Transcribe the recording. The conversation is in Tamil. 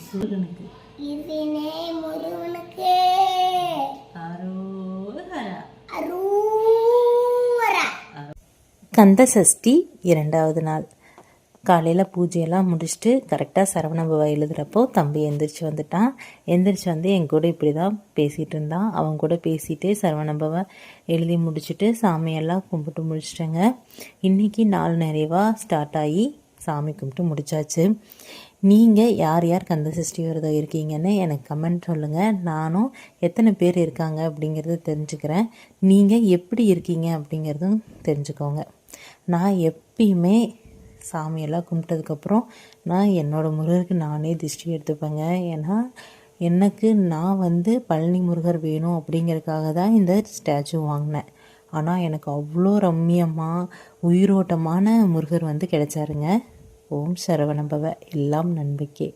சூரனுக்கு இதுனே முருகனுக்கு அரோகரா. அரூரா. கந்த சஷ்டி 2வது நாள் காலையில் பூஜையெல்லாம் முடிச்சுட்டு கரெக்டாக சரவணபவா எழுதுகிறப்போ தம்பி எந்திரிச்சு வந்துட்டான். எந்திரிச்சு வந்து என் கூட இப்படி தான் பேசிகிட்டு இருந்தான். அவன் கூட பேசிகிட்டு சரவணபவா எழுதி முடிச்சுட்டு சாமியெல்லாம் கும்பிட்டு முடிச்சிட்டேங்க. இன்றைக்கி நாள் நிறைவாக ஸ்டார்ட் ஆகி சாமி கும்பிட்டு முடித்தாச்சு. நீங்கள் யார் யார் கந்த சஷ்டி விரதம் இருக்கீங்கன்னு எனக்கு கமெண்ட் சொல்லுங்கள். நானும் எத்தனை பேர் இருக்காங்க அப்படிங்கிறத தெரிஞ்சுக்கிறேன். நீங்கள் எப்படி இருக்கீங்க அப்படிங்கிறதும் தெரிஞ்சுக்கோங்க. நான் எப்பயுமே சாமியெல்லாம் கும்பிட்டதுக்கப்புறம் நான் என்னோடய முருகருக்கு நானே திருஷ்டி எடுத்துப்பேங்க. ஏன்னா எனக்கு நான் பழனி முருகர் வேணும் அப்படிங்கிறதுக்காக தான் இந்த ஸ்டாச்சு வாங்கினேன். ஆனால் எனக்கு அவ்வளோ ரம்மியமாக உயிரோட்டமான முருகர் கிடைச்சாருங்க. ஓம் சரவணபவ. எல்லாம் நன்மைக்கே.